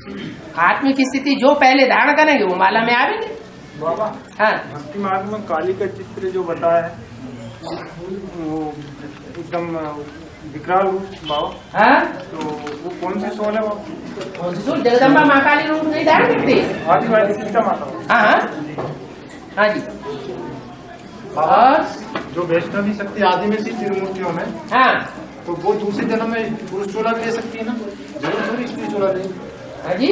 आत्मिक स्थिति जो पहले धारण करेंगे वो माला में आवेंगे। बाबा हाँ, भक्ति मार्ग में काली का चित्र जो बताया है वो एकदम विकराल रूप बाबा। हाँ, तो वो कौन सी सोल है बाबा? कौन सी सूल? जगदम्बा माँ काली रूप नहीं धारण करती? आदिवासी सीता माता। हाँ हाँ हाँ जी। बाबा और जो वैष्णवी शक्ति आदि में थी तीन मूर्तियों में, हाँ तो वो दूसरे जन्म में पुरुष चोला भी ले सकती है ना? जरूर थोड़ी स्त्री चोला ले। हाँ जी।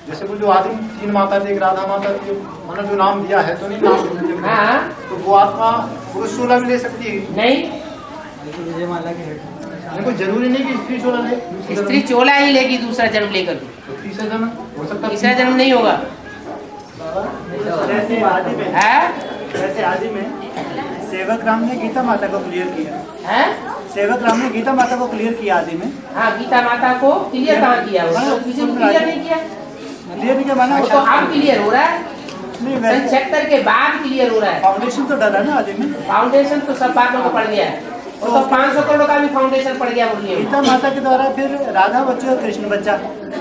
जैसे वो जो आदि तीन माता थी, एक राधा माता थी, मतलब जो नाम दिया है तो नहीं नाम, हाँ, तो वो आत्मा पुरुष चोला भी ले सकती है? नहीं, देखो जरूरी नहीं कि स्त्री चोला ले। स्त्री चोला ही लेगी दूसरा जन्म लेकर। तो तीसरा जन्म हो सकता है? तीसरा जन्म नहीं होगा। जैसे आदि में है? जैसे आदि में सेवक राम ने गीता माता को क्लियर किया। है? सेवक राम ने गीता माता को क्लियर किया आदि में। हाँ, गीता माता को क्लियर कहाँ किया? उसको किसी को क्लियर नहीं किया। क्लियर नहीं किया माना वो तो अब क्लियर हो रहा है, नहीं, वैसे 76 के बाद क्लियर हो रहा है। फाउंडेशन तो डाला ना आदि में। फाउंडेशन तो सब बातों को पड़ गया है। वो तो 500 करोड़ का भी फाउंडेशन पड़ गया। बोलिए। गीता माता के द्वारा फिर राधा बच्ची और कृष्ण बच्चा।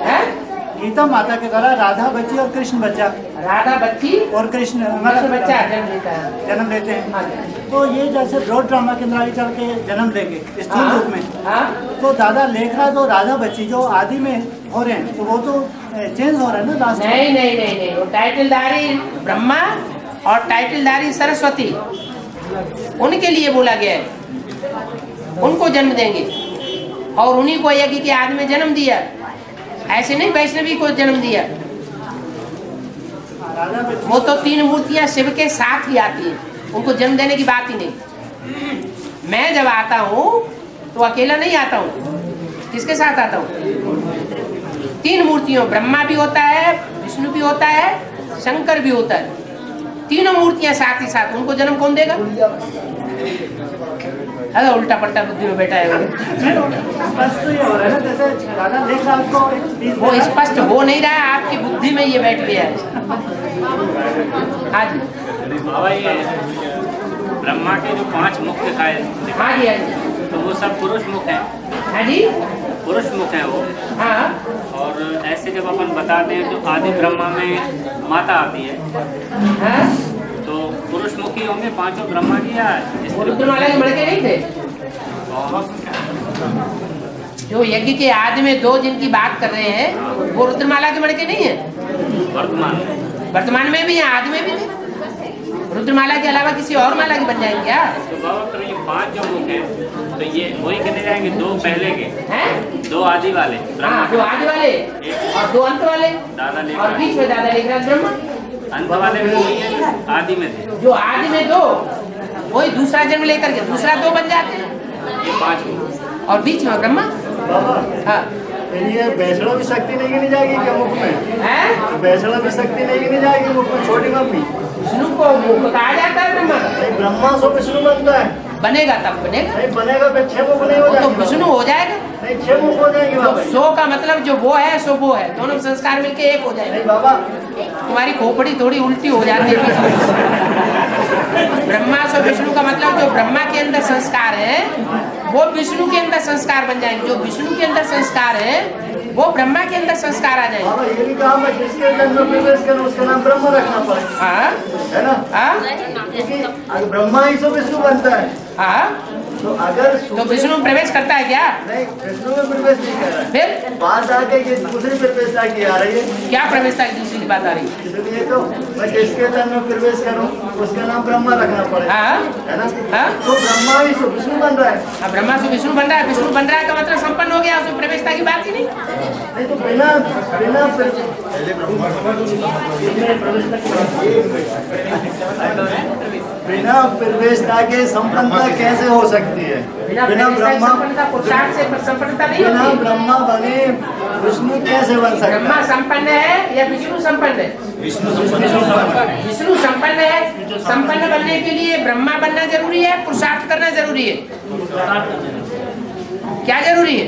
है? गीता माता के द्वारा राधा बच्ची और कृष्ण बच्चा राधा बच्ची और कृष्ण मतलब बच्चा जन्म लेता है। जन्म लेते हैं। हाँ, तो ये जैसे ब्रॉड ड्रामा के अंदर आगे चल के जन्म लेंगे स्थूल रूप में, हाँ, तो दादा लेखराज और राधा बच्ची जो आदि में हो रहे हैं तो वो तो चेंज हो रहा है ना लास्ट में। नहीं नहीं नहीं नहीं, वो टाइटलधारी ब्रह्मा और टाइटलधारी सरस्वती उनके लिए बोला गया है, उनको जन्म देंगे और उन्हीं को यज्ञ के आदि में जन्म दिया। ऐसे नहीं वैष्णवी को जन्म दिया। राधा बच्ची वो तो तीन मूर्तियां शिव के साथ ही आती हैं, उनको जन्म देने की बात ही नहीं। मैं जब आता हूँ तो अकेला नहीं आता हूँ, किसके साथ आता हूँ? तीन मूर्तियों, ब्रह्मा भी होता है, विष्णु भी होता है, शंकर भी होता है। तीनों मूर्तियां साथ ही साथ, उनको जन्म कौन देगा? अरे उल्टा पलटा बुद्धि में बैठा है वो। स्पष्ट तो ये हो रहा है ना, जैसे राधा लेखराज को वो स्पष्ट हो नहीं रहा है, आपकी बुद्धि में ये बैठ गया है। हाँ जी, बाबा ये ब्रह्मा के जो 5 मुख दिखाए, हाँ जी, हाँ जी, तो वो सब पुरुष मुख हैं। हाँ जी, पुरुष मुख हैं वो। हाँ, और ऐसे जब अपन बताते हैं तो आदि ब्रह्मा में माता आती है, हाँ। तो पुरुष मुखी होंगे पांचों ब्रह्मा जी या स्त्री? रुद्रमाला के मड़के नहीं थे? जो यज्ञ के आदि में दो जिनकी बात कर रहे हैं वो रुद्रमाला के मड़के नहीं है? वर्तमान में भी है, आदि में भी थे। रुद्रमाला के अलावा किसी और माला के बन जाएंगे क्या? तो बाबा फिर ये 5 जो मुख हैं तो ये वही कितने जाएंगे? 2 पहले के, हैं? 2 आदि वाले हाँ, दो आदि वाले और 2 अंत वाले दादा और लेकर, बीच में दादा लेखराज ब्रह्मा। अंत वाले भी वही है आदि में थे। जो आदि में 2 वही दूसरा जन्म लेकर के दूसरा 2 बन जाते हैं ये 5 मुख और बीच में ब्रह्मा। हाँ, ये वैष्णव की शक्ति नहीं गिनी जाएगी क्या मुख में? है? वैष्णव की शक्ति नहीं गिनी जाएगी मुख में? छोटी मम्मी विष्णु को मुख कहा जाता है ब्रह्मा का। नहीं, ब्रह्मा सो विष्णु बनता है। बनेगा तब बनेगा, नहीं बनेगा फिर 6 मुख नहीं हो वो तो जाएंगे? विष्णु हो जाएगा। नहीं 6 मुख हो जाएंगे तो बाबा। 100 का मतलब जो वो है सो वो है, दोनों संस्कार मिलके एक हो नहीं जाएगा। बाबा, तुम्हारी खोपड़ी थोड़ी उल्टी हो जाती है। ब्रह्मा से विष्णु का मतलब जो ब्रह्मा के अंदर संस्कार है वो विष्णु के अंदर संस्कार बन जाएंगे, जो विष्णु के अंदर संस्कार है वो ब्रह्मा के अंदर संस्कार आ जाएंगे। बाबा ये भी कहा मैं जिसके जन्म में प्रवेश करूं उसका नाम ब्रह्म रखना पड़ेगा, हाँ, है ना? हाँ, क्योंकि अगर ब्रह्मा ही तो विष्णु बनता है, हाँ। तो अगर तो विष्णु में प्रवेश करता है क्या? नहीं विष्णु में प्रवेश नहीं कर रहा है। फिर बात आके ये दूसरी प्रवेशता की आ रही है, क्या प्रवेशता की दूसरी बात आ रही है? इसलिए तो मैं जिसके जन्म में प्रवेश करूं उसका नाम ब्रह्मा रखना पड़ेगा, हाँ, है ना? हाँ। तो ब्रह्मा ही तो विष्णु बन रहा है। अब ब्रह्मा से विष्णु बन रहा है, विष्णु बन रहा है का मतलब संपन्न हो गया, उसमें प्रवेशता की बात ही नहीं। नहीं तो बिना बिना बिना प्रवेशता के संपन्नता कैसे हो सकती है? बिना ब्रह्मा संपन्नता पुरुषार्थ से संपन्नता नहीं बिना होती। ब्रह्मा बने विष्णु कैसे बन सकता ब्रह्मा है? संपन्न है या विष्णु संपन्न है? विष्णु संपन्न है। संपन्न बनने के लिए ब्रह्मा बनना जरूरी है, पुरुषार्थ करना जरूरी है। क्या जरूरी है?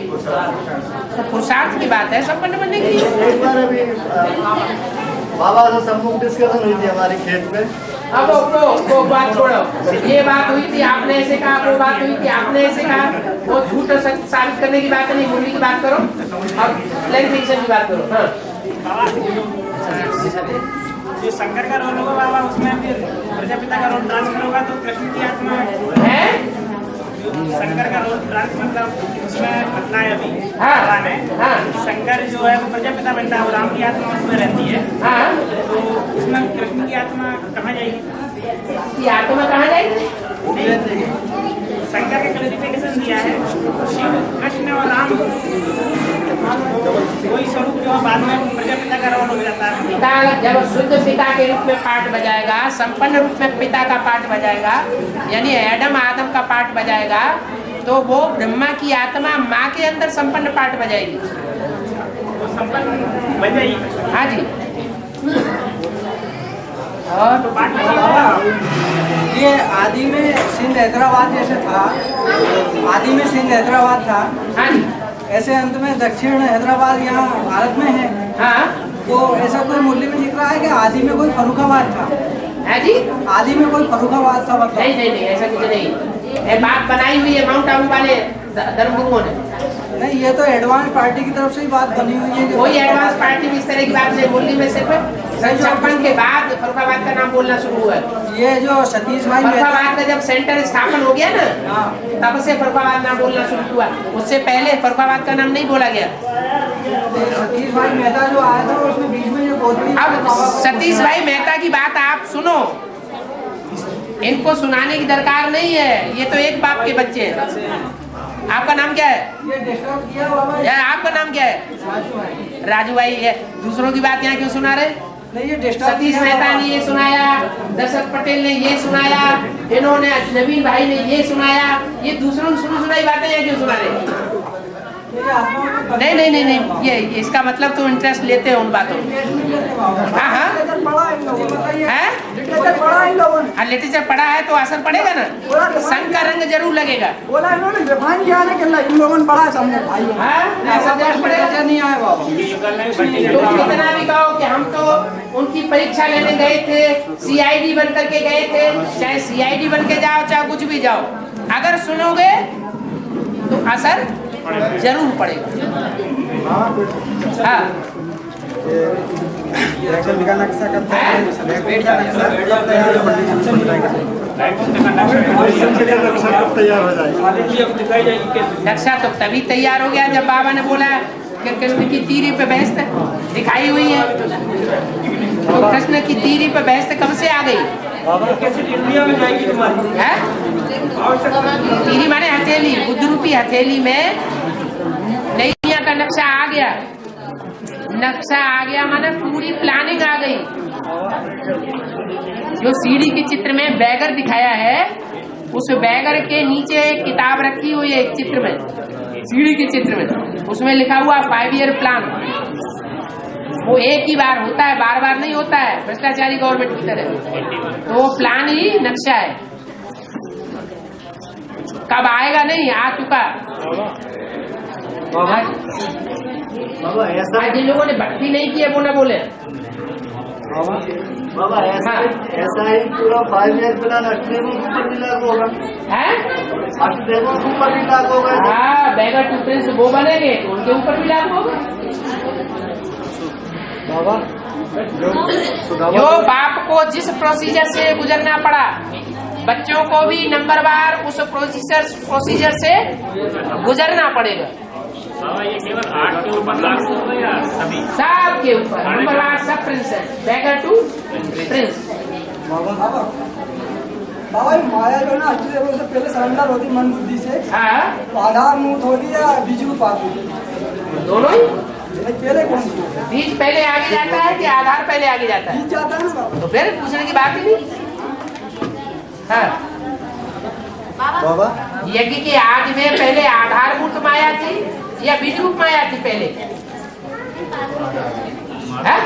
तो पुरुषार्थ की बात है संपन्न बनने के लिए। एक बार अभी बाबा से सम्मुख डिस्कशन हुई थी हमारे खेत पे। अब वो बात छोड़ो, ये बात हुई थी आपने ऐसे कहा, वो बात हुई थी आपने ऐसे कहा, वो झूठ और सच साबित करने की बात नहीं, मुरली की बात करो और क्लैरिफिकेशन की बात करो। हाँ जो शंकर का रोल होगा बाबा, उसमें फिर प्रजापिता का रोल ट्रांसफर होगा तो कृष्ण की आत्मा है। शंकर का रोल ट्रांसफर मतलब उसमें घटना है अभी हाँ, है। हाँ। शंकर जो है वो प्रजापिता बनता है और राम की आत्मा उसमें रहती है। हाँ, तो उसमें कृष्ण की आत्मा कहाँ जाएगी? ये आत्मा कहाँ जाएगी? शंकर का क्लैरिफिकेशन दिया है, शिव कृष्ण और राम कोई स्वरूप जो बाद में प्रजापिता का रोल हो जाता है। पिता जब शुद्ध पिता के रूप में पाठ बजाएगा, संपन्न रूप में पिता का पाठ बजाएगा, यानी एडम आदम का पाठ बजाएगा, तो वो ब्रह्मा की आत्मा माँ के अंदर संपन्न पाठ बजाएगी। वो संपन्न बन जाएगी। हाँ जी। और तो पाठ बजाएगा। ये आदि में सिंध हैदराबाद जैसे था, आदि में सिंध हैदराबाद था, हाँ जी। ऐसे अंत में दक्षिण हैदराबाद यहाँ भारत में है। हाँ, तो ऐसा कोई मुरली में दिख रहा है कि आदि में कोई फर्रुखाबाद था? है जी। आदि में कोई फर्रुखाबाद था मतलब? नहीं नहीं नहीं, ऐसा कुछ नहीं। ये बात बनाई हुई है माउंट आबू वाले धर्मगुरुओं ने। नहीं, ये तो एडवांस पार्टी की तरफ से ही बात बनी हुई है। कोई एडवांस पार्टी में इस तरह की बात नहीं, मुरली में सिर्फ 56 के बाद फर्रुखाबाद का नाम बोलना शुरू हुआ है। ये जो सतीश भाई फर्रुखाबाद का जब सेंटर स्थापन हो गया ना, तब से फर्रुखाबाद नाम बोलना शुरू हुआ। उससे पहले फर्रुखाबाद का नाम नहीं बोला गया। सतीश भाई मेहता जो आया था उसमें बीच में ये गोदड़ी। अब सतीश भाई मेहता की बात आप सुनो, इनको सुनाने की दरकार नहीं है, ये तो एक बाप के बच्चे हैं। आपका नाम क्या है? ये डिस्टर्ब किया बाबा। या आपका नाम क्या है? राजू भाई। राजू भाई है। दूसरों की बात यहाँ क्यों सुना रहे? नहीं, ये डिस्टर्ब सतीश मेहता ने ये सुनाया, दशरथ पटेल ने ये सुनाया, इन्होंने नवीन भाई ने ये सुनाया, ये दूसरों ने सुनाई बातें यहाँ क्यों सुना रहे? नहीं नहीं नहीं नहीं, ये इसका मतलब तो इंटरेस्ट लेते हैं उन बातों में। हाँ हाँ है, लिटरेचर पढ़ा है तो असर पड़ेगा ना, संग का रंग जरूर लगेगा। बोला इन्होंने डिफाइन किया ना कि इन लोगों ने पढ़ा समझे भाई। हाँ, असर जरूर पड़ेगा। नहीं आया बाबा। तो कितना भी कहो कि हम तो उनकी परीक्षा लेने गए थे, CID बन करके गए थे, चाहे CID बन के जाओ चाहे कुछ भी जाओ, अगर सुनोगे तो असर जरूर पड़ेगा। हाँ, नक्शा तो तभी तैयार हो गया जब बाबा ने बोला कि कृष्ण की तीरी पे बहस दिखाई हुई है। तो कृष्ण की तीरी पे बहस कब से आ गई है? तीरी माने हथेली, बुद्ध रूपी हथेली में नई दुनिया का नक्शा आ गया। नक्शा आ गया माने पूरी प्लानिंग आ गई। जो सीढ़ी के चित्र में बैगर दिखाया है, उस बैगर के नीचे एक किताब रखी हुई है, एक चित्र में, सीढ़ी के चित्र में, उसमें लिखा हुआ 5 ईयर प्लान। वो एक ही बार होता है, बार बार नहीं होता है, भ्रष्टाचारी गवर्नमेंट की तरह। तो वो प्लान ही नक्शा है, कब आएगा नहीं, आ चुका। आज जिन लोगों ने भक्ति नहीं की है वो न बोले। बाबा ऐसा ही पूरा 5 ईयर प्लान अष्टदेवों के ऊपर भी लागू होगा है? अष्टदेवों के ऊपर भी लागू होगा। हाँ, बैगर टू प्रिंस वो बनेंगे तो उनके ऊपर भी लागू होगा। बाबा जो बाप को जिस प्रोसीजर से गुजरना पड़ा, बच्चों को भी नंबरवार उस प्रोसीजर से गुजरना पड़ेगा। ये केवल 8 के ऊपर लागू होगा या सभी? सब के ऊपर नंबरवार, सब प्रिंसेस, बैगर टू प्रिंस। बाबा माया जो ना अष्टदेवों से पहले सरेंडर होती मन बुद्धि से, हाँ, तो आधार मूर्त होती या बीज रूप आती? दोनों ही। पहले कौन सी? बीज पहले आगे जाता है कि आधार पहले आगे जाता है? बीज जाता है ना बाबा। तो फिर पूछने की बात ही नहीं। हाँ, बाबा यज्ञ के आदि में पहले आधारभूत माया थी या बीज रूप माया थी पहले? है?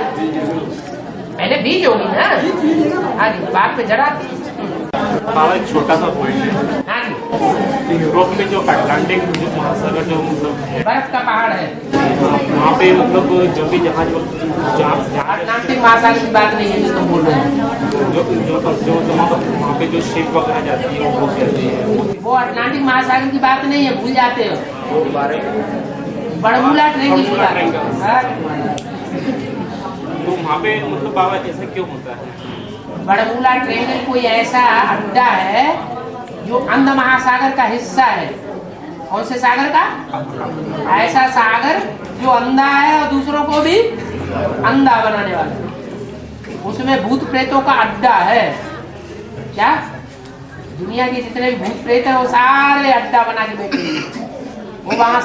पहले बीज होगी ना। हाँ जी, बाद में जड़ा थी। एक छोटा सा पॉइंट है। हाँ जी। यूरोप में जो अटलांटिक महासागर जो मतलब है, बर्फ का पहाड़ है। वहाँ पे मतलब जब भी जहाज अटलांटिक महासागर की बात नहीं है जो तुम बोल रहे हो। जो वहाँ पे जो शिप वगैरह जाती है वो कहती है वो अटलांटिक महासागर की बात नहीं है, भूल जाते हो। वो बारे बड़मूला ट्रेंगल की बात है। तो वहाँ पे मतलब बाबा ऐसा क्यों होता है? बड़मूला ट्रेंगल कोई ऐसा अड्डा है जो अंध महासागर का हिस्सा है। कौन से सागर का? ऐसा सागर जो अंधा है और दूसरों को भी अंधा बनाने वाला। उसमें भूत प्रेतों का अड्डा है। क्या दुनिया के जितने भी भूत प्रेत हैं वो सारे अड्डा बना के बैठे हैं। वो वहां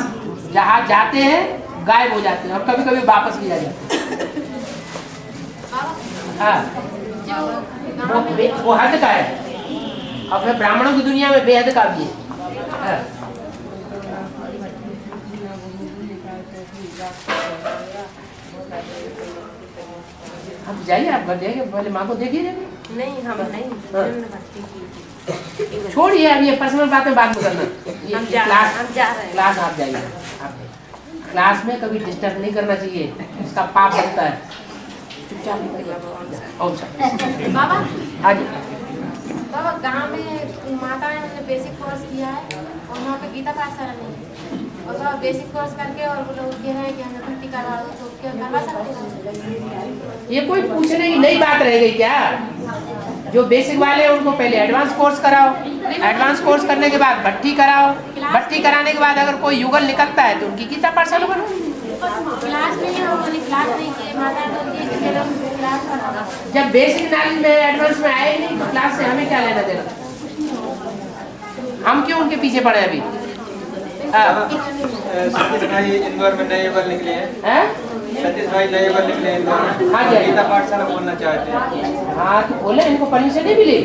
जहां जाते हैं गायब हो जाते हैं और कभी कभी वापस भी आ जाते हैं। हाँ वो हद का है। और फिर ब्राह्मणों की दुनिया में बेहद का भी है। आप जाइए, आप जाइए, पहले माँ को देखिए। नहीं हम नहीं छोड़िए अब ये पर्सनल बातें बात करना। हम जा रहे हैं। क्लास आप जाइए। क्लास में कभी डिस्टर्ब नहीं करना चाहिए, इसका पाप बनता है। बाबा हाँ जी। बाबा गांव में माता ने बेसिक कोर्स किया है और वहाँ पे गीता पाठशाला नहीं है और बाबा बेसिक कोर्स करके और वो लोग कह रहे हैं कि हमें भर्ती करवा दो, तो क्या करवा सकते हैं? ये कोई पूछने की नई बात रह गई क्या? जो बेसिक वाले हैं उनको पहले एडवांस कोर्स कराओ, एडवांस कोर्स करने के बाद भट्टी कराओ, भट्टी कराने के बाद अगर कोई युगल निकलता है तो उनकी गीता पाठशाला बनो। क्लास नहीं है, उन्होंने क्लास नहीं की, माता बोलती है कि मेरा क्लास करवाना। जब बेसिक नॉलेज में एडवांस में आए नहीं तो क्लास से हमें क्या लेना देना? हम क्यों उनके पीछे पड़े अभी? सतीश भाई इंदौर में नए युगल निकले हैं। सतीश भाई नए युगल निकले हैं इंदौर में। हाँ जी। गीता पाठशाला खोलना चाहते हैं। हाँ तो बोले इनको परमिशन नहीं मिली?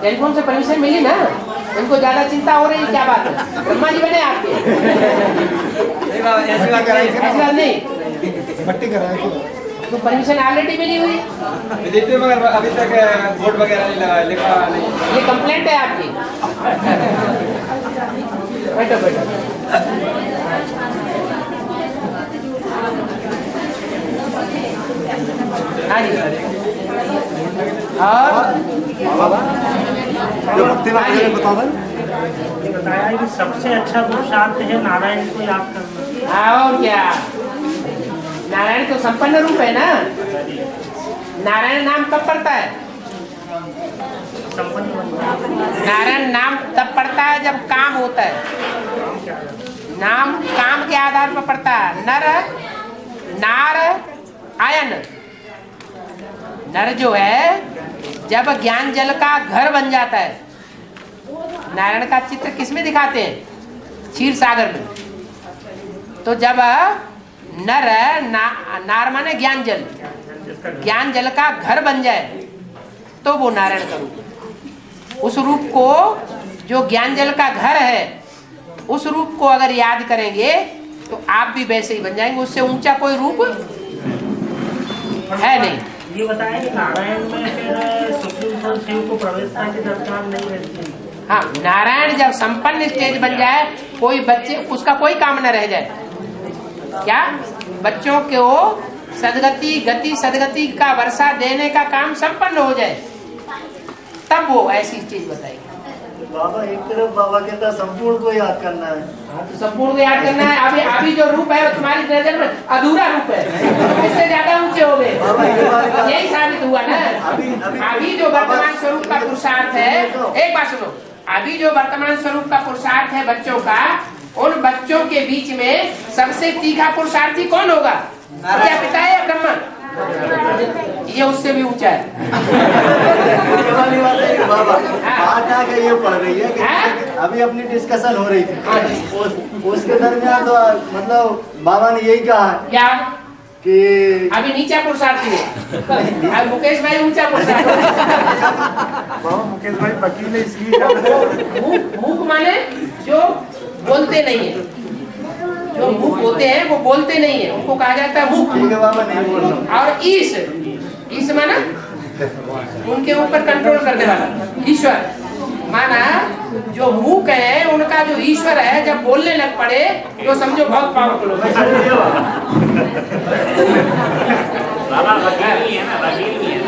टेलीफोन से परमिशन मिली ना? इनको ज्यादा चिंता हो रही है, क्या बात है? ब्रह्मा जी बने आपके? ऐसी बात कराई थी। ऐसी बात नहीं, भट्टी कराए तो परमिशन ऑलरेडी मिली हुई। देते मगर अभी तक बोर्ड वगैरह नहीं लगा, लिखा नहीं। ये कंप्लेंट है आपकी। बैठो बैठो। हाँ जी। और जो भक्ति वाले बताओ बताया कि सबसे अच्छा पुरुषार्थ है नारायण को याद करना। हाँ और क्या, नारायण तो संपन्न रूप है ना। नारायण नाम कब पड़ता है? नारायण नाम तब पड़ता है जब काम होता है। नाम काम के आधार पर पड़ता है। नर नार आयन। नर जो है जब ज्ञान जल का घर बन जाता है। नारायण का चित्र किसमें दिखाते हैं? क्षीर सागर में। तो जब नर नार माने ज्ञान जल, ज्ञान जल का घर बन जाए तो वो नारायण का रूप। उस रूप को जो ज्ञान जल का घर है, उस रूप को अगर याद करेंगे तो आप भी वैसे ही बन जाएंगे। उससे ऊंचा कोई रूप है नहीं। ये बताया कि नारायण में फिर सुप्रीम शिव को प्रवेशता के दरकार नहीं रहती। हाँ, नारायण जब संपन्न स्टेज बन जाए, कोई बच्चे उसका कोई काम न रह जाए। क्या बच्चों को सदगति गति सदगति का वर्षा देने का काम संपन्न हो जाए, तब वो ऐसी चीज बताएगी। बाबा एक तरफ बाबा कहता संपूर्ण को याद करना है। तो संपूर्ण को याद करना है। अभी अभी जो रूप है वो तुम्हारी नजर में अधूरा रूप है, इससे ज्यादा ऊंचे हो गए। यही साबित हुआ ना। अभी जो वर्तमान स्वरूप का पुरुषार्थ है, एक बात सुनो, अभी जो वर्तमान स्वरूप का पुरुषार्थ है बच्चों का, उन बच्चों के बीच में सबसे तीखा पुरुषार्थी कौन होगा? क्या पिता है या ब्रह्मा? ये उससे भी ऊंचा है। बाबा बात आगे ये पड़ रही है कि अभी अपनी डिस्कशन हो रही थी, उसके दरमियान तो मतलब बाबा ने यही कहा क्या कि अभी नीचा पुरुषार्थी है। अब मुकेश भाई ऊंचा पुरुषार्थी। मुकेश भाई वकील है इसलिए। मूक माने जो बोलते नहीं है। जो मूक होते हैं वो बोलते नहीं है, उनको कहा जाता है मूक। ठीक है बाबा नहीं बोल रहा। और ईश माना उनके ऊपर कंट्रोल करने वाला ईश्वर। माना जो मूक है उनका जो ईश्वर है जब बोलने लग पड़े तो समझो बहुत पावरफुल हो। बाबा वकील भी है ना, वकील भी है,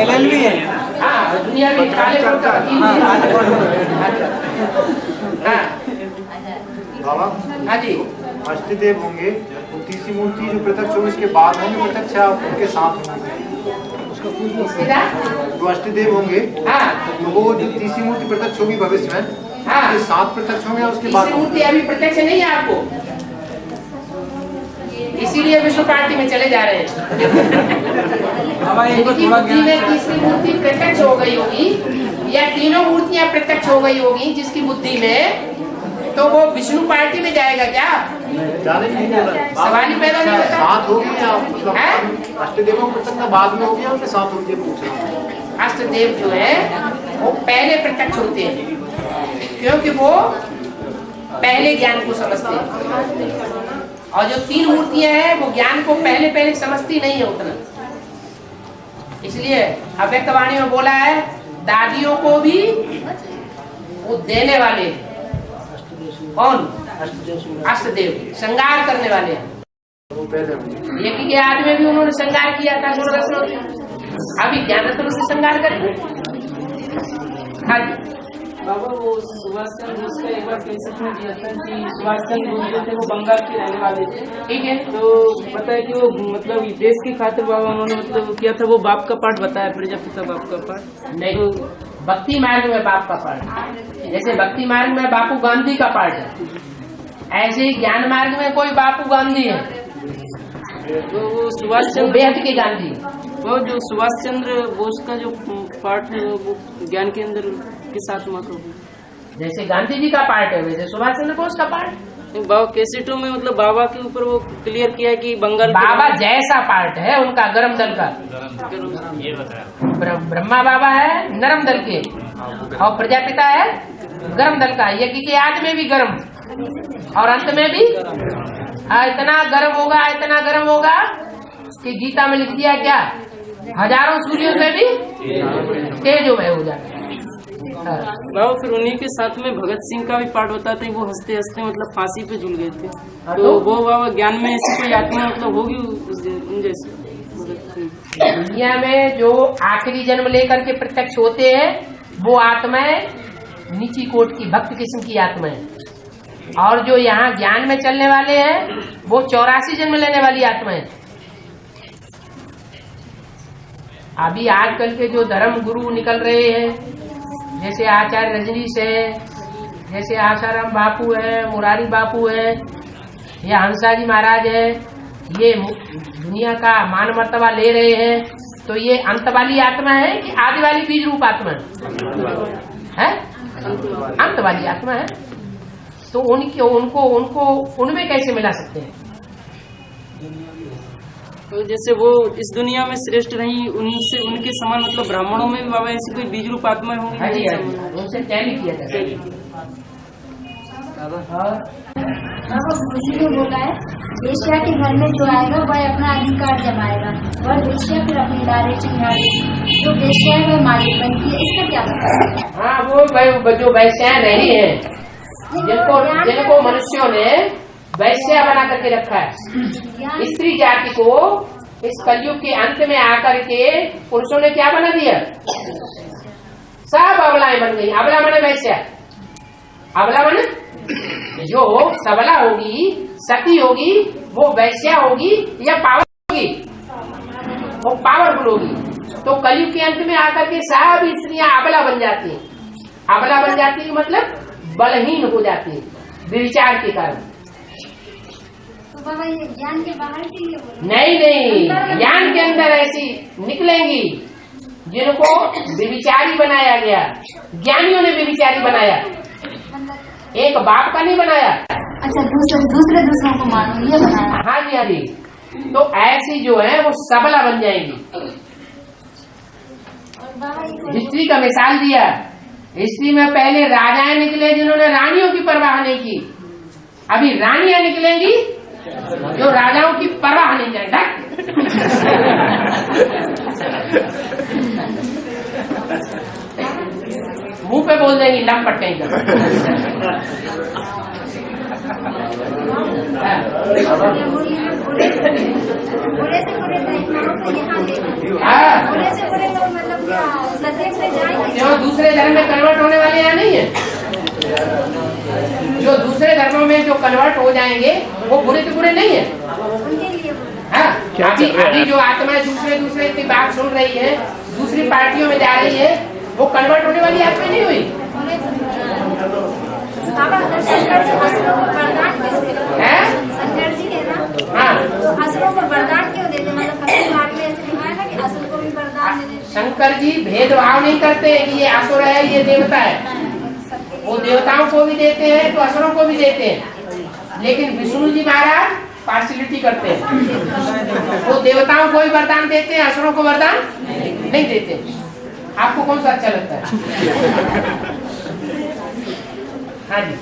LLB है। हाँ, दुनिया में काले कोट का वकील भी है। हाँ बाबा हाँ जी, अष्टदेव होंगे, वो तीसरी मूर्ति जो प्रत्यक्ष होगी उसके बाद होंगे प्रत्यक्ष या उनके साथ होंगे? सीधा जो अष्टदेव होंगे हाँ तो वो जो तीसरी मूर्ति प्रत्यक्ष होगी भविष्य में, हाँ, उसके साथ प्रत्यक्ष होंगे या उसके बाद? तीसरी मूर्ति अभी प्रत्यक्ष नहीं है आपको, इसीलिए विष्णु पार्टी में चले जा रहे हैं। इनकी बुद्धि में तीसरी मूर्ति प्रत्यक्ष हो गई होगी या तीनों मूर्तियां प्रत्यक्ष हो गई होगी जिसकी बुद्धि में, तो वो विष्णु पार्टी में जाएगा क्या? जाने नहीं देगा, सवाल ही पैदा नहीं होता। साथ होगी या मतलब अष्टदेवों को प्रत्यक्ष बाद में होगी या उनके साथ होगी पूछ रहा हूँ। अष्टदेव जो है वो पहले प्रत्यक्ष होते हैं क्योंकि वो पहले ज्ञान को समझते हैं, और जो तीन मूर्तियां हैं वो ज्ञान को पहले पहले समझती नहीं है उतना। इसलिए अव्यक्त वाणी में बोला है दादियों को भी वो देने वाले कौन? अष्टदेव, श्रृंगार करने वाले हैं। यज्ञ के आदि में भी उन्होंने श्रृंगार किया था गुरु रत्नों से, अभी ज्ञान रत्नों से श्रृंगार करेंगे। हाँ जी बाबा, वो सुभाष चंद्र बोस का एक बार कैसेट में दिया था कि सुभाष चंद्र बोस जो थे वो बंगाल के रहने वाले थे, ठीक है। तो पता है कि वो मतलब देश की खातिर बाबा उन्होंने मतलब किया था, वो बाप का पाठ बताया, प्रजापिता बाप का पाठ नहीं, तो भक्ति मार्ग में बाप का पाठ, जैसे भक्ति मार्ग में बापू गांधी का पाठ है, ऐसे ही ज्ञान मार्ग में कोई बापू गांधी है, तो वो सुभाष चंद्र बेहद के गांधी, वो जो सुभाष चंद्र बोस का जो पाठ है वो ज्ञान के अंदर किस आत्मा का हो? जैसे गांधी जी का पाठ है वैसे सुभाष चंद्र बोस का पाठ। बाबा कैसेटों में मतलब बाबा के ऊपर वो क्लियर किया कि बंगाल बाबा जैसा पाठ है उनका गरम दल का, ये बताया। ब्रह्मा बाबा है नरम दल के और प्रजापिता है गरम दल का। यज्ञ के आदि में भी गरम और अंत में भी इतना गर्म होगा, इतना गर्म होगा कि गीता में लिख दिया क्या, हजारों सूर्यों से भी तेजोमय हो जाता है। बाबा फिर उन्हीं के साथ में भगत सिंह का भी पाठ बताते हैं, वो हंसते हंसते मतलब फांसी पे झूल गए थे, तो वो बाबा ज्ञान में ऐसी कोई आत्मा मतलब होगी उन जैसे? दुनिया में जो आखिरी जन्म लेकर के प्रत्यक्ष होते हैं वो आत्माएं नीची कोट की भक्त किस्म की आत्माएं, और जो यहाँ ज्ञान में चलने वाले हैं वो 84 जन्म लेने वाली आत्माएं। अभी आजकल के जो धर्म गुरु निकल रहे हैं, जैसे आचार्य रजनीश है, जैसे आसाराम बापू है, मुरारी बापू है, या हंसाजी महाराज है, ये दुनिया का मान मर्तबा ले रहे हैं, तो ये अंत वाली आत्मा है कि आदि वाली बीज रूप आत्मा है? अंत वाली आत्मा है। तो उनको उनमें कैसे मिला सकते हैं? तो जैसे वो इस दुनिया में श्रेष्ठ नहीं, उनसे उनके समान मतलब ब्राह्मणों में भी बाबा ऐसी कोई बीज रूप आत्मा होंगी? हाँ जी, उनसे टैली किया जाता है। बाबा गुरुजी ने बोला है वेश्या के घर में जो आएगा वह अपना अधिकार जमाएगा, और वेश्या फिर अपनी दारे चिंगारेगी, जो वेश्या है वह मालिक बनती है, इसका क्या मतलब है? हाँ, वो जो वैश्याएं रही हैं, जिनको मनुष्यों ने वैश्या बना करके रखा है, स्त्री जाति को इस कलयुग के अंत में आकर के पुरुषों ने क्या बना दिया? सब अबलाएं बन गई। अबला माने वैश्या, अबला माने जो सबला होगी, सती होगी, वो वैश्या होगी या पावर होगी? वो पावरफुल होगी। तो कलयुग के अंत में आकर के सब स्त्रियां अबला बन जाती हैं। अबला बन जाती है मतलब बलहीन हो जाती है व्यभिचार के कारण। तो बाबा ये ज्ञान के बाहर के लिए बोला? नहीं, ज्ञान के अंदर ऐसी निकलेंगी जिनको व्यभिचारी बनाया गया, ज्ञानियों ने व्यभिचारी बनाया, एक बाप का नहीं बनाया। अच्छा, दूसरों को मानो ये बनाया? हाँ जी, हाँ जी। तो ऐसी जो है वो सबला बन जाएंगी। हिस्ट्री का मिसाल दिया, हिस्ट्री में पहले राजाएं निकले जिन्होंने रानियों की परवाह नहीं की, अभी रानियां निकलेंगी जो राजाओं की परवाह नहीं करेंगी। मुंह पे बोल देंगी लंपट कहीं का। बुरे से बुरे तो मतलब क्या सत्य में जाएंगे? जो दूसरे धर्म में कन्वर्ट होने वाले यहाँ नहीं है, जो दूसरे धर्मों में जो कन्वर्ट हो जाएंगे वो बुरे के बुरे नहीं है। उनके लिए हाँ, अभी जो आत्माएं दूसरे की बात सुन रही है, दूसरी पार्टियों में जा रही है, वो कन्वर्ट होने वाली आत्मा नहीं हुई। बाबा शंकर जी असुरों को वरदान क्यों देते हैं? शंकर जी है ना, हाँ, तो असुरों को वरदान क्यों देते? मतलब कभी मार्ग में ऐसे लिखा है ना कि असुर को भी वरदान दे देते। शंकर जी भेदभाव नहीं करते कि ये असुर है ये देवता है, वो देवताओं को भी देते हैं तो असुरों को भी देते हैं। लेकिन विष्णु जी महाराज पार्शियलिटी करते हैं, वो देवताओं को भी वरदान देते हैं, असुरों को वरदान नहीं देते। आपको कौन सा अच्छा लगता है? हाँ जी,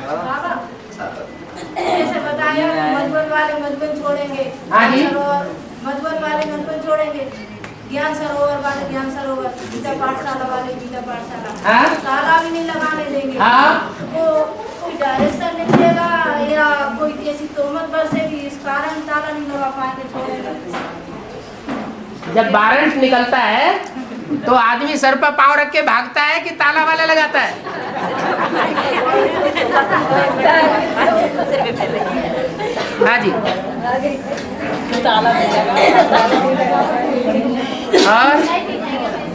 बाबा जैसे बताया मधुबन वाले मधुबन छोड़ेंगे, हाँ जी, मधुबन वाले मधुबन छोड़ेंगे, ज्ञान सरोवर वाले ज्ञान सरोवर, गीता पाठशाला वाले गीता पाठशाला, हाँ, ताला भी नहीं लगाने देंगे। हाँ, वो कोई डायरेक्शन निकलेगा या कोई ऐसी तोहमत बरसेगी, इस कारण ताला नहीं लगा पाएंगे, छोड़ेंगे। जब वारंट निकलता है तो आदमी सर पर पाँव रख के भागता है कि ताला वाला लगाता है? हाँ जी,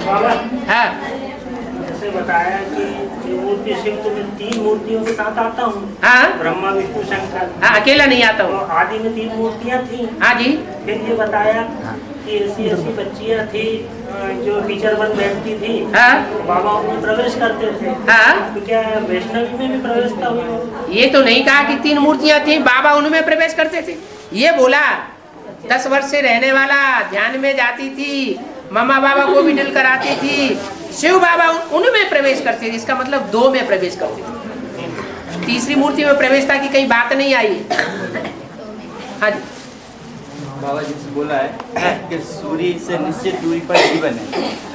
और हाँ, जैसे बताया कि मूर्ति शिव तो मैं 3 मूर्तियों के साथ आता हूँ। हाँ, ब्रह्मा विष्णु शंकर। हाँ, अकेला नहीं आता हूँ। आदि में 3 मूर्तियाँ थी। हाँ जी, फिर ये बताया कि ऐसी बच्चियाँ थी जो टीचर बन बैठती थी। हाँ, बाबा उनमें प्रवेश करते थे। हाँ, तो क्या वैष्णवी में भी प्रवेश था? ये तो नहीं कहा कि 3 मूर्तियां थी, बाबा उनमें प्रवेश करते थे। ये बोला 10 वर्ष से रहने वाला ध्यान में जाती थी, मम्मा बाबा को भी डल कराती थी, शिव बाबा उनमें प्रवेश करते थे। इसका मतलब 2 में प्रवेश करते थे, तीसरी मूर्ति में प्रवेश था कि कहीं बात नहीं आई। हाँ जी, बाबा जी से बोला है कि सूर्य से निश्चित दूरी पर जीवन है।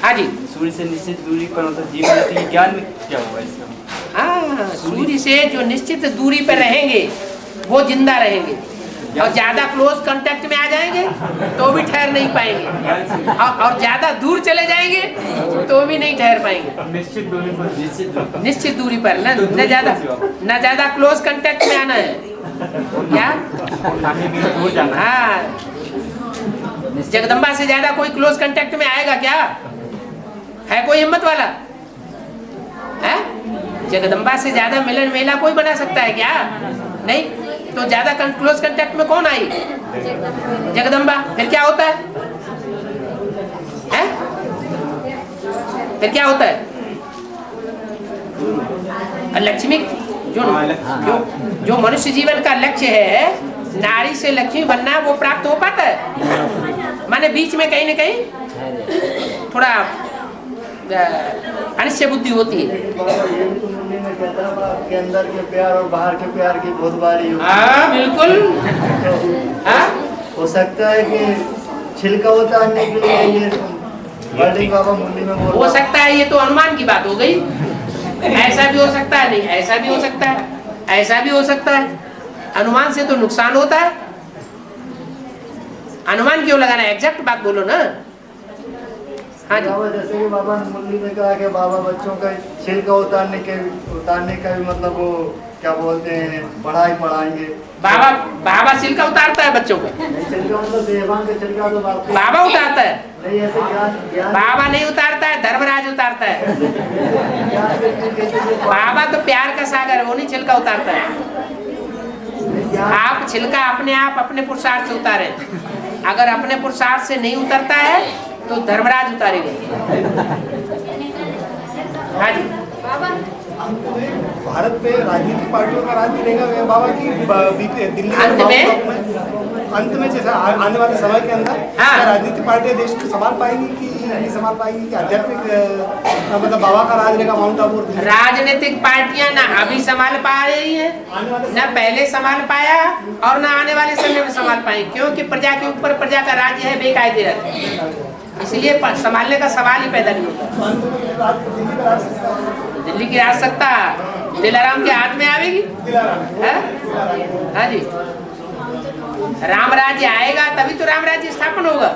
हाँ जी, सूर्य से निश्चित दूरी पर मतलब जीवन है, तो ज्ञान में क्या होगा इसका? हाँ, सूर्य से जो निश्चित दूरी पर रहेंगे वो जिंदा रहेंगे, और ज्यादा क्लोज कांटेक्ट में आ जाएंगे तो भी ठहर नहीं पाएंगे, और ज्यादा दूर चले जाएंगे तो भी नहीं ठहर पाएंगे। निश्चित दूरी पर, निश्चित दूरी पर, न ज्यादा क्लोज कांटेक्ट में आना है, क्या? हाँ, जगदम्बा से ज्यादा कोई क्लोज कांटेक्ट में आएगा क्या? है कोई हिम्मत वाला? है? जगदम्बा से ज्यादा मिलन मेला कोई बना सकता है क्या? नहीं। तो ज्यादा क्लोज कांटेक्ट में कौन आई? जगदम्बा। फिर क्या होता है? फिर क्या होता है? लक्ष्मी जो मनुष्य जीवन का लक्ष्य है, नारी से लक्ष्मी बनना, वो प्राप्त हो पाता है? माने बीच में कहीं न कहीं थोड़ा अनिश्चय बुद्धि होती है। के अंदर के प्यार और बाहर के प्यार की बहुत बारी होती है। हाँ, बिल्कुल। हो सकता है कि छिलका उतारने के लिए ये वर्डिंग बाबा मुरली में बोल, हो सकता है, ये तो अनुमान की बात हो गई। ऐसा भी हो सकता है, नहीं ऐसा भी हो सकता है, ऐसा भी हो सकता है। अनुमान से तो नुकसान होता है, अनुमान क्यों लगाना? एग्जैक्ट बात बोलो ना। हाँ जी, जैसे कि बाबा मुरली ने कहा कि बाबा बच्चों का छिलका उतारने का भी मतलब वो क्या बोलते हैं, पढ़ाएंगे। बाबा छिलका उतारता है बच्चों का? छिलका मतलब देवान का छिलका तो बाबा उतारता है? नहीं, ऐसे ज्ञान बाबा नहीं उतारता है, धर्मराज उतारता है। बाबा तो प्यार का सागर है, वो नहीं छिलका उतारता है। आप छिलका अपने आप अपने पुरुषार्थ से उतारे, अगर अपने पुरुषार्थ से नहीं उतरता है तो धर्मराज उतारेगा। हाँ जी, भारत में राजनीतिक पार्टियों का राज मिलेगा बाबा की दिल्ली अंत में जैसा आने वाले समय के अंदर राजनीतिक पार्टियां देश को संभाल पाएंगी कि पार्टी नहीं संभाल पाएगी कि आध्यात्मिक मतलब बाबा का राज रहेगा माउंट आबू? राजनीतिक पार्टियां ना अभी संभाल पा रही है, ना पहले संभाल पाया और ना आने वाले समय में संभाल पाएंगे, क्योंकि प्रजा के ऊपर प्रजा का राज्य है बेकायदे रहता, इसलिए संभालने का सवाल ही पैदा नहीं होता। दिल्ली की राज सत्ता दिलाराम के हाथ में आवेगी? हाँ जी, राम राज्य आएगा तभी तो राम राज्य स्थापन होगा।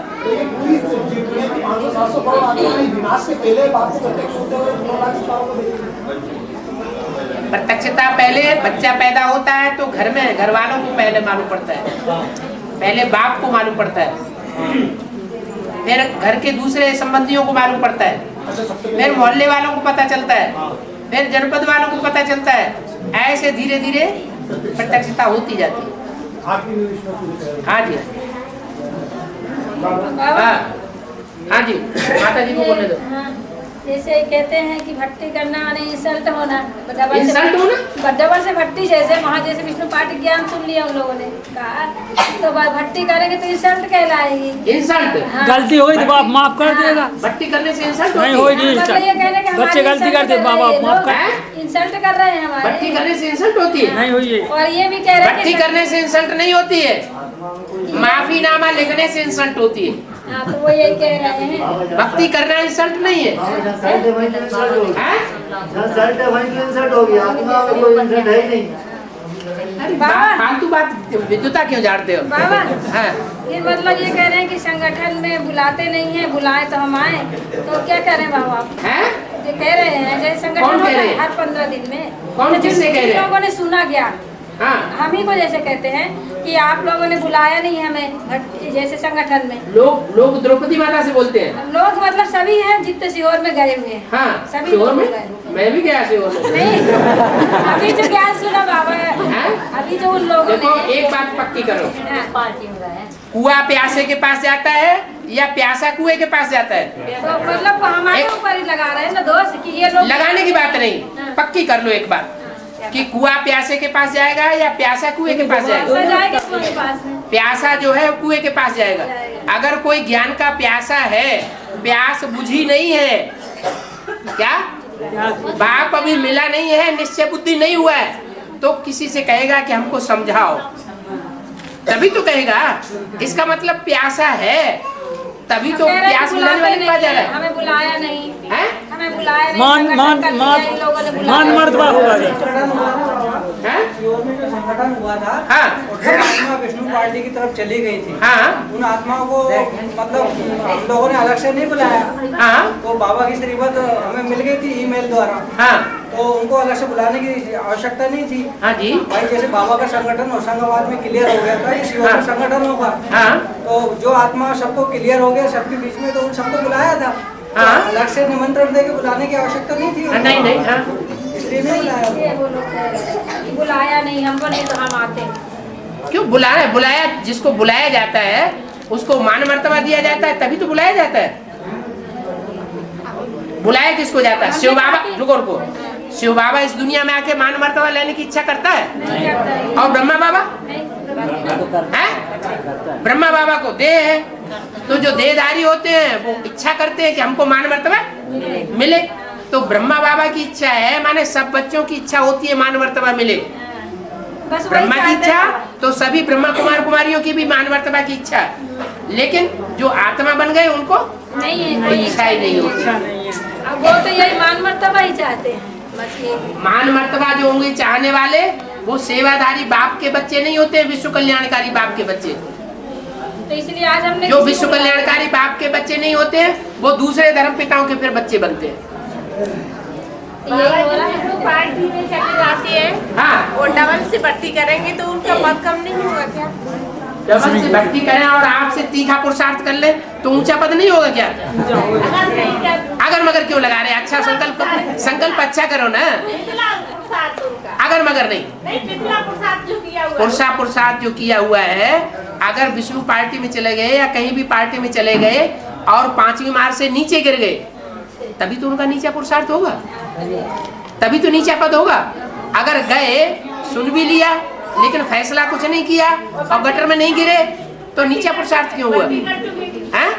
प्रत्यक्षता पहले बच्चा पैदा होता है तो घर में घर वालों को पहले मालूम पड़ता है, पहले बाप को मालूम पड़ता है, फिर घर के दूसरे संबंधियों को मालूम पड़ता है, फिर मोहल्ले वालों को पता चलता है, फिर जनपद वालों को पता चलता है, ऐसे धीरे धीरे प्रत्यक्षता होती जाती है। हाँ जी, हाँ जी, माता जी को बोलने दो। जैसे कहते हैं कि भट्टी करना माने इंसल्ट होना, इंसल्ट होना, डबल से भट्टी, जैसे वहाँ जैसे विष्णु पाठ ज्ञान सुन लिया उन लोगों ने कहा तो भट्टी करेंगे तो इंसल्ट कहलाएगी। इंसल्ट? हाँ। गलती होगी तो बाप माफ कर देगा। भट्टी करने से इंसल्ट नहीं होगी? ये कहने के बच्चे गलती करते बाप माफ कर, इंसल्ट कर रहे हैं हमारे। भट्टी करने से इंसल्ट होती है? नहीं हुई। और ये भी कह रहे हैं भट्टी करने से इंसल्ट नहीं होती है, माफीनामा लिखने से इंसल्ट होती है। हाँ, तो वो यही कह रहे हैं, भक्ति करना इंसल्ट नहीं है। इंसल्ट हो गया, कोई इंसल्ट है ही नहीं। फालतू बात विद्युता क्यों झाड़ते हो? बाबा हाँ। ये मतलब ये कह रहे हैं कि संगठन में बुलाते नहीं है, बुलाए तो हम आए, तो क्या करें बाबा आप? ये कह रहे हैं जैसे संगठन होता है हर 15 दिन में, कौन किससे कह रहे हैं? लोगों ने सुना गया, हाँ। हम ही को जैसे कहते हैं कि आप लोगों ने बुलाया नहीं हमें, जैसे संगठन में लोग द्रौपदी माता से बोलते हैं। लोग मतलब सभी हैं जितने सीहोर में गए हुए हैं। हाँ, सभी सीहोर में गए। मैं भी गया सीहोर में। नहीं, अभी जो ज्ञान सुना बाबा, अभी जो उन लोगों ने। एक बात पक्की करो, कुआं प्यासे के पास जाता है या प्यासा कुएं के पास जाता है? तो मतलब हमारे ऊपर ही लगा रहे हैं ना दोस्त कि ये लोग। लगाने की बात नहीं, पक्की कर लो एक बात कि कुआं प्यासे के पास जाएगा या प्यासा कुएं के पास जाएगा? प्यासा जो है कुएं के पास जाएगा। अगर कोई ज्ञान का प्यासा है, प्यास बुझी नहीं है, क्या बाप अभी मिला नहीं है, निश्चय बुद्धि नहीं हुआ है, तो किसी से कहेगा कि हमको समझाओ, तभी तो कहेगा। इसका मतलब प्यासा है, तभी तो प्यास मिलाने वाले के पास जा रहा है। हमें बुलाया नहीं है, हमें बुलाया नहीं, मान मर्दबा होगा। संगठन हुआ था, हाँ। आत्मा विष्णु पार्टी की तरफ चली गई थी, हाँ। उन आत्माओं को मतलब हम लोगों ने अलग से नहीं बुलाया, हाँ। तो बाबा की शरीबत हमें मिल गई थी ईमेल द्वारा, हाँ। तो उनको अलग से बुलाने की आवश्यकता नहीं थी। हाँ जी। भाई जैसे बाबा का संगठन होशंगाबाद में क्लियर हो गया था, इसी हाँ। संगठन होगा, हाँ। तो जो आत्मा सबको क्लियर हो गया सबके बीच में, तो उन सबको बुलाया था। हाँ। अलग से निमंत्रण देके बुलाने की आवश्यकता नहीं थी। नहीं, हाँ। इसलिए नहीं बुलाया। बुलाया नहीं हमको, नहीं तो हम आते। क्यों बुलाया? जिसको बुलाया जाता है उसको मान मर्तबा दिया जाता है, तभी तो बुलाया जाता है। बुलाया किसको जाता है? शिव बाबा। रुको, शिव बाबा इस दुनिया में आके मान मर्तबा लेने की इच्छा करता है? और ब्रह्मा बाबा है? ब्रह्मा बाबा को देह है, तो जो देहधारी होते हैं वो इच्छा करते हैं कि हमको मान मर्तबा मिले। तो ब्रह्मा बाबा की इच्छा है, माने सब बच्चों की इच्छा होती है मान मर्तबा मिले। ब्रह्मा की इच्छा तो सभी ब्रह्मा कुमार कुमारियों की भी मान मर्तबा की इच्छा, लेकिन जो आत्मा बन गए उनको नहीं है, कोई इच्छा ही नहीं होती। अब वो तो यही मान मर्तबा ही चाहते हैं, बस ये मान मर्तबा जो होंगे चाहने वाले, वो सेवाधारी बाप के बच्चे नहीं होते, विश्व कल्याणकारी बाप के बच्चे। तो इसलिए आज हमने जो विश्व कल्याणकारी बाप के बच्चे नहीं होते, वो दूसरे धर्म पिताओं के फिर बच्चे बनते हैं। पार्टी में चली जाती है, हाँ। वो डबल से भर्ती करेंगे तो उनका पद कम नहीं होगा क्या? डबल से भर्ती करें और आपसे तीखा पुरुषार्थ कर ले तो ऊंचा पद नहीं होगा क्या? अगर मगर क्यों लगा रहे? अच्छा संकल्प अच्छा करो ना। अगर मगर नहीं, पुरुषार्थ जो किया हुआ है, अगर विष्णु पार्टी में चले गए या कहीं भी पार्टी में चले गए और 5वीं मार से नीचे गिर गए, तभी तो उनका नीचा पुरुषार्थ होगा, तभी तो नीचा पद होगा। अगर गए, सुन भी लिया, लेकिन फैसला कुछ नहीं किया और गटर में नहीं गिरे, तो नीचा पुरुषार्थ क्यों हुआ? हैं?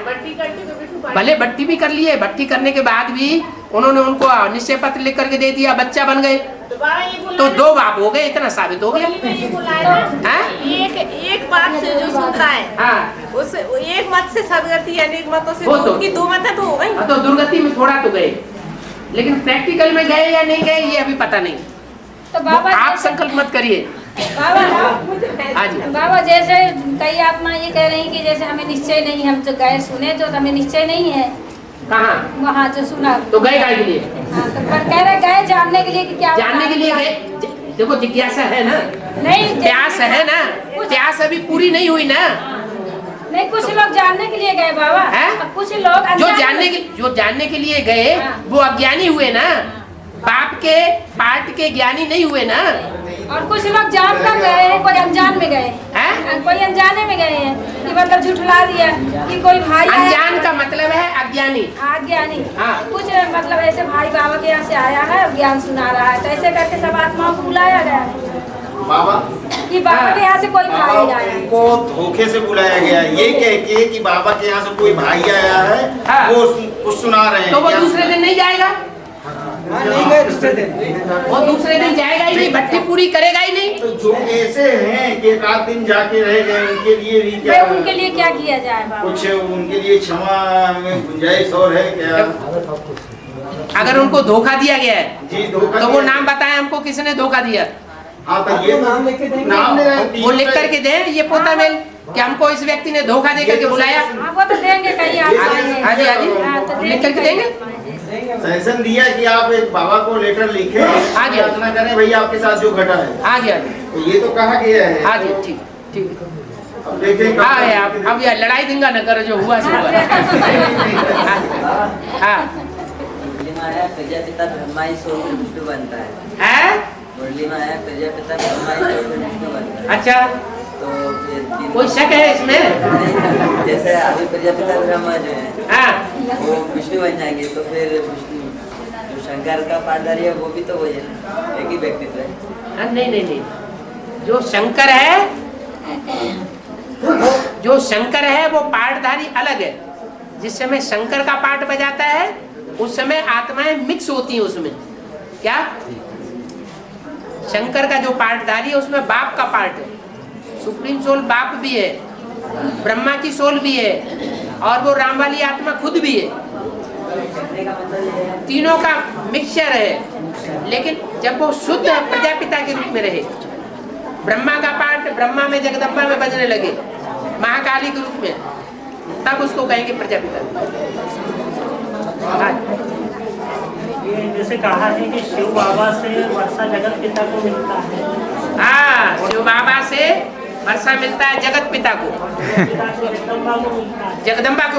भले भट्टी भी कर लिए, भट्टी करने के बाद भी उन्होंने उनको निश्चय पत्र लिख करके दे दिया, बच्चा बन गए, तो 2 बाप हो गए, इतना साबित हो गया। एक बात से जो सुनता है, हाँ, उस एक मत से सदगति, अनेक मतों से उनकी 2 मत तो हो गई, तो दुर्गति में थोड़ा तो गए, लेकिन प्रैक्टिकल में गए या नहीं गए ये अभी पता नहीं। तो बाबा आप संकल्प मत करिए। बाबा जैसे कई आत्मा ये कह रही कि जैसे हमें निश्चय नहीं, हम तो गए सुने तो हमें निश्चय नहीं है। कहाँ? वहाँ जो सुना तो गए गाय के लिए। हाँ, तो पर कह रहे गए जानने के लिए कि क्या जानने के लिए गए। देखो जिज्ञासा है ना, नहीं प्यास है ना, प्यास अभी पूरी नहीं हुई ना। नहीं, कुछ लोग जानने के लिए गए बाबा है? कुछ लोग जो जानने के लिए गए वो अज्ञानी हुए ना, बाप के पाठ के ज्ञानी नहीं हुए ना। और कुछ लोग जान कर गए हैं, कोई अनजान में गए हैं, कोई अनजाने में गए हैं कि मतलब झुठला दिया कि कोई भाई अनजान का मतलब है अज्ञानी। अज्ञानी। कुछ मतलब ऐसे भाई बाबा के यहाँ से आया है और ज्ञान सुना रहा है, तो ऐसे करके सब आत्माओं को बुलाया गया है बाबा कि बाबा के यहाँ से कोई भाई आया है, को धोखे से बुलाया गया ये कह के कि बाबा के यहाँ से कोई भाई आया है, वो कुछ सुना रहे हैं। तो वो दूसरे दिन नहीं जाएगा? नहीं गए दूसरे दिन, वो दूसरे दिन जाएगा ही नहीं, भट्टी पूरी करेगा ही नहीं। तो जो ऐसे हैं कि 1 दिन जाके रह गए, उनके लिए भी क्या, उनके लिए क्या किया जाए बाबा? कुछ उनके लिए क्षमा में गुंजाइश और है क्या? अगर उनको धोखा दिया गया है जी, धोखा तो वो नाम बताएं हमको, किसने धोखा दिया? हाँ, तो ये नाम लिख के देंगे, वो लिख करके दें, ये पोता मेल कि हमको इस व्यक्ति ने धोखा दे करके बुलाया। वो तो देंगे कहीं आगे लिख करके देंगे। सेशन दिया कि आप एक बाबा को लेटर लिखे, प्रार्थना करें भैया आपके साथ जो घटा है। आगे तो ये तो कहा गया है। हाँ जी, ठीक ठीक। अब देखें आप अब यार लड़ाई दिंगा न करो, जो हुआ सो हुआ। हाँ, प्रजापिता ब्रह्मा ही सोल विष्णु बनता है। मुरली में आया प्रजापिता ब्रह्मा ही सोल विष्णु बनता है। अच्छा, तो कोई शक है इसमें? जैसे अभी प्रजापिता ब्रह्मा जो है वो विष्णु बन जाएंगे, तो फिर विष्णु जो शंकर का पाठधारी है वो भी तो वही है, एक ही व्यक्तित्व है। नहीं नहीं नहीं, जो शंकर है, जो शंकर है वो पाठधारी अलग है। जिस समय शंकर का पाठ बजाता है उस समय आत्माएं मिक्स होती हैं उसमें। क्या? शंकर का जो पाठधारी है उसमें बाप का पाठ है, सुप्रीम सोल बाप भी है, ब्रह्मा की सोल भी है, और वो राम वाली आत्मा खुद भी है। तीनों का मिक्सचर है। लेकिन जब वो शुद्ध प्रजापिता के रूप में रहे, ब्रह्मा का पाठ ब्रह्मा में जगदम्बा में बजने लगे, महाकाली के रूप में, तब उसको कहेंगे प्रजापिता। ये जैसे कहा है कि शिव बाबा से वर्षा जगत पिता को मिलता है। हाँ, शिव बाबा से वर्षा मिलता है जगत पिता को, जगदम्बा को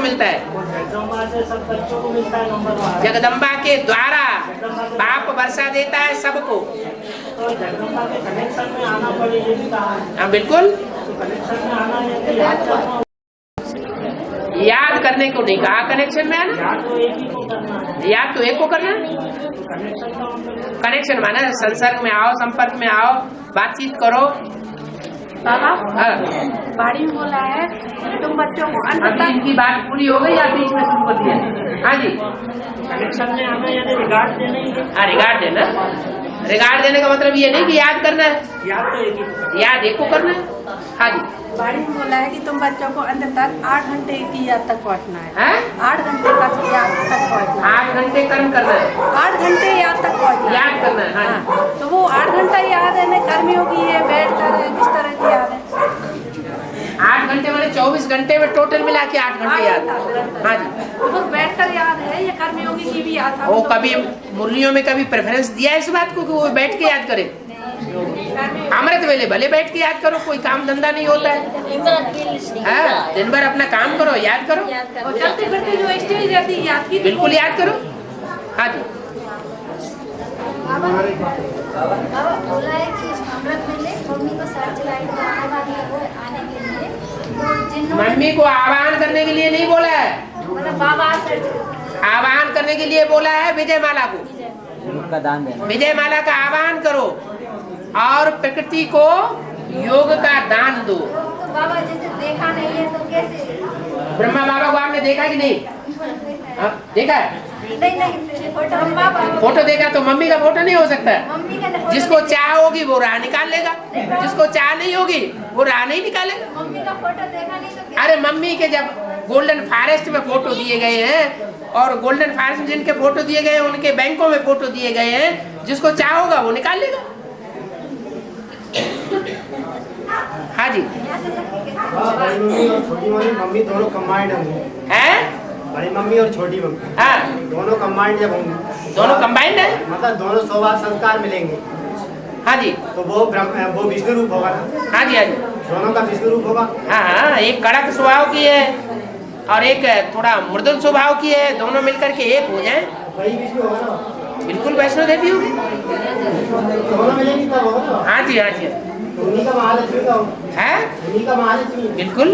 मिलता है, जगदम्बा से सब बच्चों को मिलता है। नंबर जगदम्बा के द्वारा बाप वर्षा देता है सबको। तो जगदम्बा के कनेक्शन में आना पड़ेगा। हाँ बिल्कुल, तो कनेक्शन में आना है तो याद करना, याद करने को नहीं कहा, कनेक्शन में आना। याद तो एक ही को करना है, याद तो एक को करना। कनेक्शन माना संसर्ग में आओ, संपर्क में आओ, बातचीत करो। बाबा बाड़ी में बोला है तुम बच्चों को अभी इनकी बात पूरी हो गई या बीच में शुरू कर दिया? हाँ जी, कनेक्शन में आना यानी रिगार्ड देना ही है। हाँ, रिगार्ड देना। रिगार्ड देने का मतलब ये नहीं कि याद करना है, याद तो एक ही, याद एक को करना है। हाँ जी, बाड़ी में बोला है कि तुम बच्चों को अंत तक 8 घंटे की याद तक पहुँचना है। 8 घंटे तक याद तक पहुँचना है। 8 घंटे कर्म करना है, 8 घंटे याद तक पहुँचना, याद करना है। हाँ, तो वो 8 घंटा याद है ना, कर्मियों की है, बैठ कर है, किस तरह की याद है? 8 घंटे मैंने 24 घंटे में टोटल मिला के 8 घंटे याद। हाँ जी, तो बस बैठ कर याद है या कर्मयोगी की भी याद? वो कभी मुरलियों में कभी प्रेफरेंस दिया है इस बात को कि वो बैठ के याद करे? अमृत वेले भले बैठ के याद करो, कोई काम धंधा नहीं होता है। दिन भर अपना काम करो, याद करो, और चलते फिरते जो स्टेज रहती है याद की, बिल्कुल याद करो। हाँ जी, बाबा बोला है कि अमृत वेले मम्मी को सर्च लाइट आने के लिए, तो मम्मी को आह्वान करने के लिए नहीं बोला है, मतलब बाबा आह्वान करने के लिए बोला है विजय माला को। का दान देना, विजय माला का आह्वान करो और प्रकृति को योग का दान दो। तो बाबा जैसे देखा नहीं है तो कैसे? ब्रह्मा बाबा को आपने देखा कि नहीं? देखा है? नहीं फोटो देखा तो मम्मी का फोटो नहीं हो सकता है। मम्मी का फोटो जिसको चाह होगी वो राह निकाल लेगा, जिसको चाह नहीं होगी वो राह नहीं निकालेगा। मम्मी का फोटो देखा नहीं तो अरे मम्मी के जब गोल्डन फॉरेस्ट में फोटो दिए गए हैं और गोल्डन फॉरेस्ट में जिनके फोटो दिए गए हैं उनके बैंकों में फोटो दिए गए हैं, जिसको चाह होगा वो निकाल लेगा। हाँ जी। छोटी मम्मी दोनों कंबाइंड हैं? बड़ी मम्मी और छोटी मम्मी हाँ दोनों कंबाइंड जब होंगे, दोनों कंबाइंड है, मतलब दोनों सौभाग्य संस्कार मिलेंगे। हाँ जी। तो वो विष्णु रूप होगा ना? हाँ जी हाँ जी। दोनों का विष्णु रूप होगा। हाँ हाँ, एक कड़क स्वभाव की है और एक थोड़ा मृदुल स्वभाव की है, दोनों मिलकर के एक हो जाए वही विष्णु होगा ना? बिल्कुल वैष्णो देवी होगी। दोनों मिलेंगे तब होगा ना? हाँ जी हाँ जी। उन्हीं का महालक्ष्मी का है? उन्हीं का महालक्ष्मी बिल्कुल।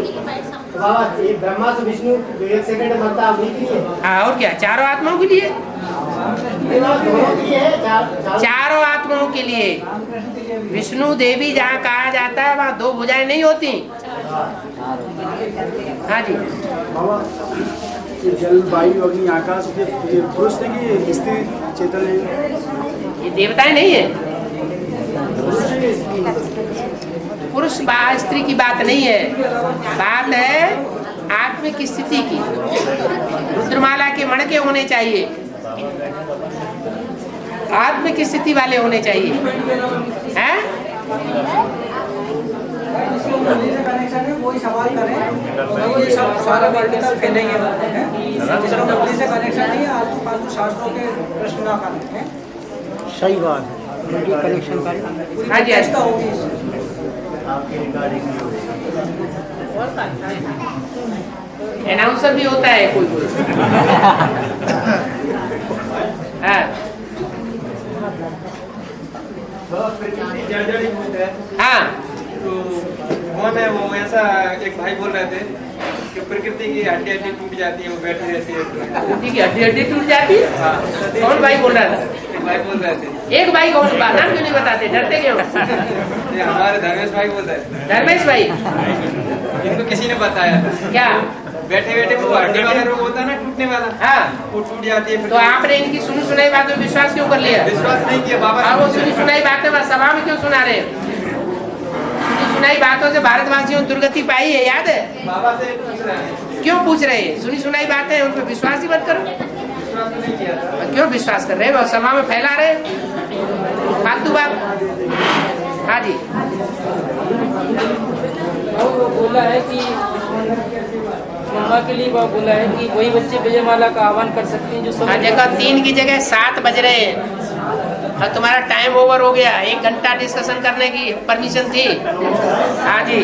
तो बाबा ये ब्रह्मा से विष्णु जो 1 सेकंड में बनता है उन्हीं के लिए। हाँ और क्या, चारों आत्माओं के लिए, दोनों के लिए है, चारों आत्माओं के लिए। विष्णु देवी जहाँ कहा जाता है वहाँ 2 भुजाएं नहीं होती। हाँ जी। जल वायु अग्नि आकाश ये पुरुष है कि स्त्री चेतन है? ये देवताएं नहीं है। पुरुष स्त्री की बात नहीं है, बात है आत्मिक स्थिति की। रुद्रमाला के मणके होने चाहिए, आत्मिक स्थिति वाले होने चाहिए। हैं? वही सवाल करें, वो ये सब सारा वर्टिकल फैलेंगे इसका नकली से कनेक्शन नहीं है, आलतू फालतू शास्त्रों के प्रश्न ना करते हैं। सही बात है, कनेक्शन का। हाँ जी ऐसा होगी अनाउंसर भी होता है कोई कोई। हाँ हाँ तो वहाँ में वो ऐसा एक भाई बोल रहे थे कि प्रकृति की हड्डी हड्डी टूट जाती है, वो बैठी रहती है। प्रकृति की हड्डी हड्डी टूट जाती है? हाँ। कौन भाई बोल रहा था? एक भाई बोल रहे थे। एक भाई कौन? नाम क्यों नहीं बताते, डरते क्यों? ये हमारे धर्मेश भाई बोल रहे थे। धर्मेश भाई? इनको किसी ने बताया था। क्या? बैठे बैठे वो हड्डी वाला रोग होता है ना, टूटने वाला। हाँ वो टूट जाती है। तो आपने इनकी सुनी सुनाई बातों में विश्वास क्यों कर लिया? विश्वास नहीं किया बाबा। और वो सुनी सुनाई बातें सभा में क्यों सुना रहे हैं? सुनी सुनाई बातों से भारतवासियों ने दुर्गति पाई है, याद है? बाबा से पूछ रहे हैं। क्यों पूछ रहे हैं? सुनी सुनाई बातें उन पर विश्वास ही मत करो। विश्वास नहीं किया था। क्यों विश्वास कर रहे हैं? सभा में फैला रहे फालतू बात। हाँ जी। वो बोला है कि मम्मा के लिए वो बोला है कि वही बच्चे विजयमाला का आह्वान कर सकते हैं जो सब। जगह 3 की जगह 7 बज रहे हैं और तुम्हारा टाइम ओवर हो गया। 1 घंटा डिस्कशन करने की परमिशन थी। हाँ जी।